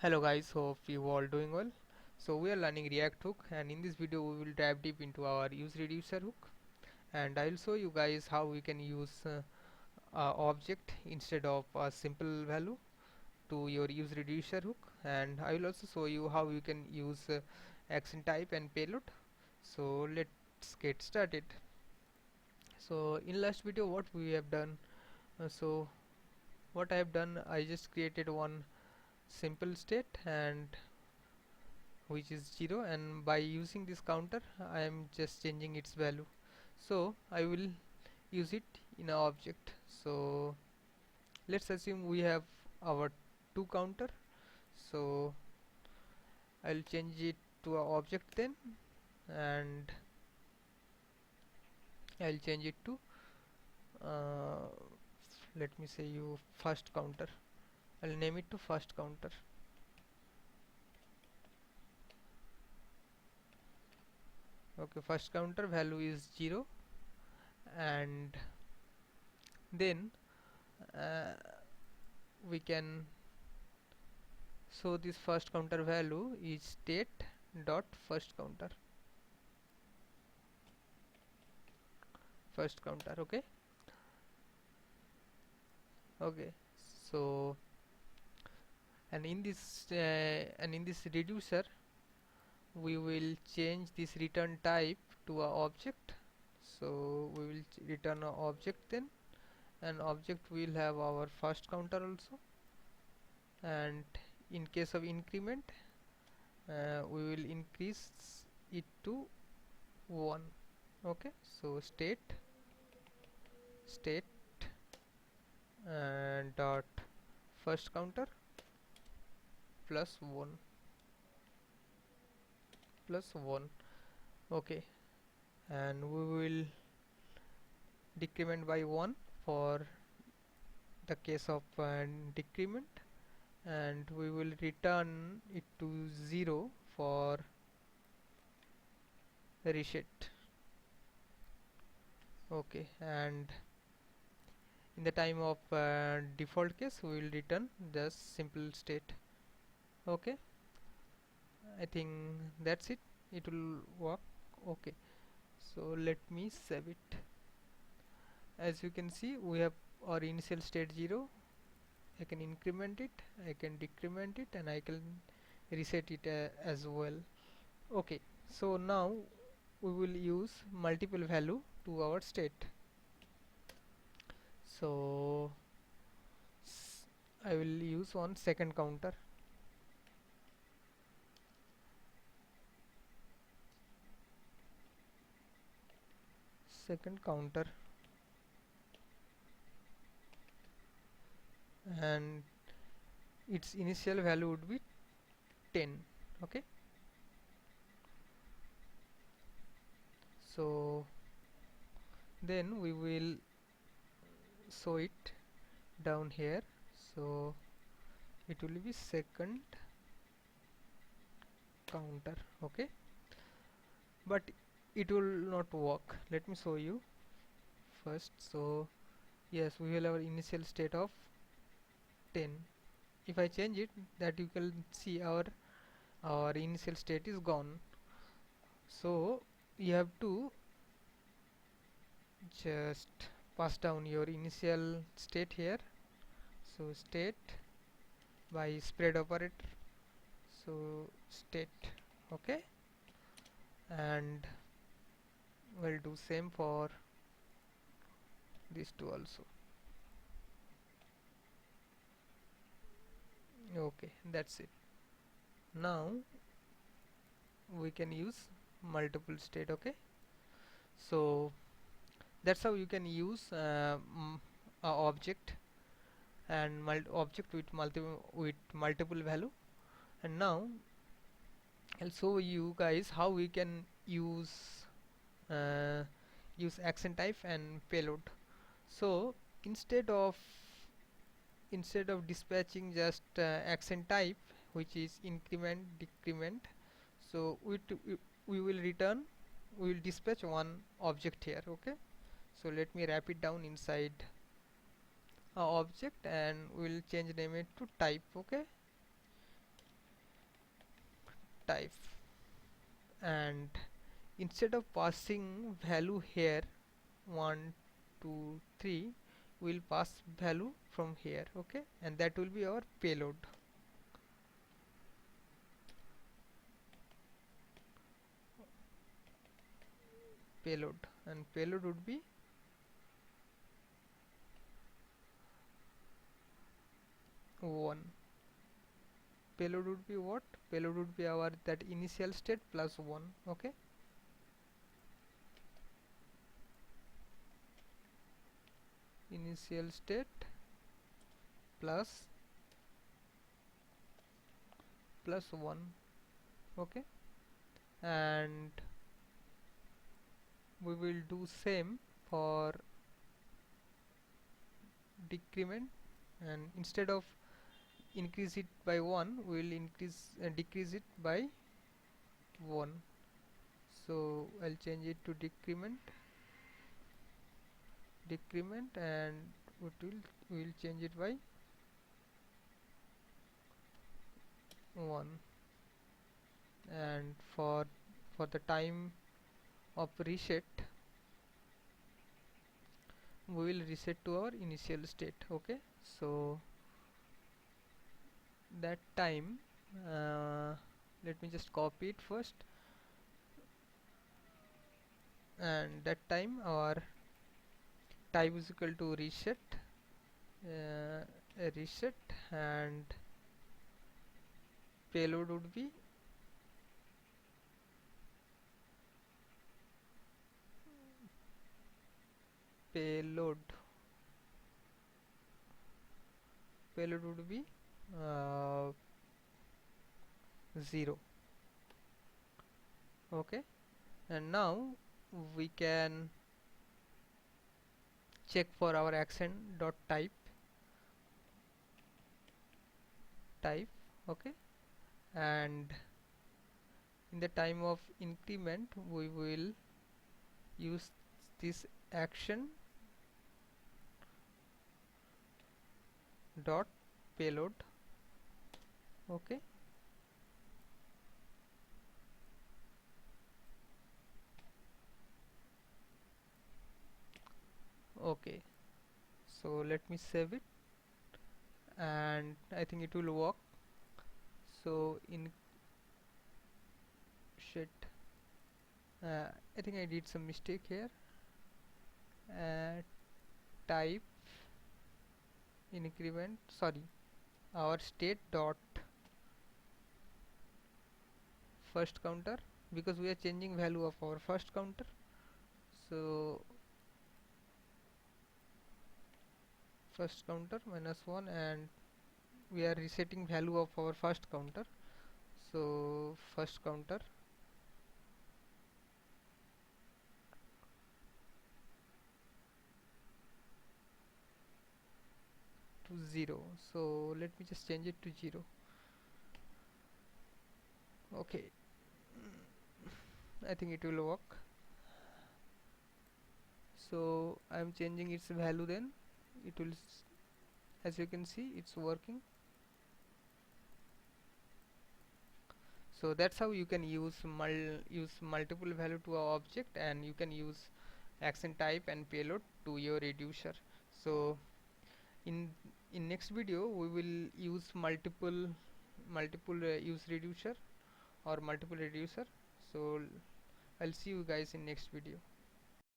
Hello guys, hope you all doing well. So we are learning React hook, and in this video we will dive deep into our useReducer hook, and I will show you guys how we can use object instead of a simple value to your useReducer hook, and I will also show you how you can use action type and payload. So let's get started. So in last video what we have done, so what I have done, I just created one simple state and which is 0, and by using this counter I am just changing its value. So I will use it in an object. So let's assume we have our 2 counter. So I'll change it to an object then, and I'll change it to uh, let me say you first counter. I'll name it to first counter. Okay, first counter value is 0, and then uh, we can, so this first counter value is state dot first counter, first counter. Okay, so and in this reducer we will change this return type to a object. So we will return a object then, and object will have our first counter also, and in case of increment we will increase it to 1. Okay, so state dot first counter plus 1 plus 1. Okay, and we will decrement by 1 for the case of decrement, and we will return it to 0 for reset. Okay, and in the time of default case we will return the simple state. Okay, I think that's it, it will work. Okay, so let me save it. As you can see, we have our initial state 0. I can increment it, I can decrement it, and I can reset it as well. Okay, so now we will use multiple value to our state. So I will use one second counter. Second counter, and its initial value would be 10. Okay, so then we will show it down here. So it will be second counter. Okay, but it will not work. Let me show you first. So yes, we will have initial state of 10. If I change it, that you can see our initial state is gone. So you have to just pass down your initial state here. So state by spread operator, so state. Okay, and we'll do same for these two also. Okay, that's it. Now we can use multiple state. Okay, so that's how you can use a object and object with multiple value. And now I'll show you guys how we can uh, use action type and payload. So instead of dispatching just action type, which is increment decrement, so we will return, we will dispatch one object here. Okay, so let me wrap it down inside a object, and we will change name it to type. Okay, type, and instead of passing value here 1 2 3, we'll pass value from here. Okay, and that will be our payload, and payload would be 1. Payload would be what? Payload would be our that initial state plus 1. Okay, initial state plus 1. Okay, and we will do same for decrement, and instead of increase it by 1, we will decrease it by 1. So I'll change it to decrement, and we will change it by 1. And for the time of reset, we will reset to our initial state. Okay, so that time, let me just copy it first, and that time our type is equal to reset, and payload would be payload would be uh, 0. Okay, and now we can check for our action dot type. Okay, and in the time of increment we will use this action dot payload. Okay, okay, so let me save it, and I think it will work. So in shit, I think I did some mistake here. Type increment, sorry, our state dot first counter, because we are changing value of our first counter. So first counter minus 1, and we are resetting value of our first counter. So first counter to 0. So let me just change it to 0. Okay, I think it will work. So I am changing its value, then it will as you can see, it's working. So that's how you can use multiple value to our object, and you can use action type and payload to your reducer. So in next video we will use multiple useReducer or multiple reducer. So I'll see you guys in next video.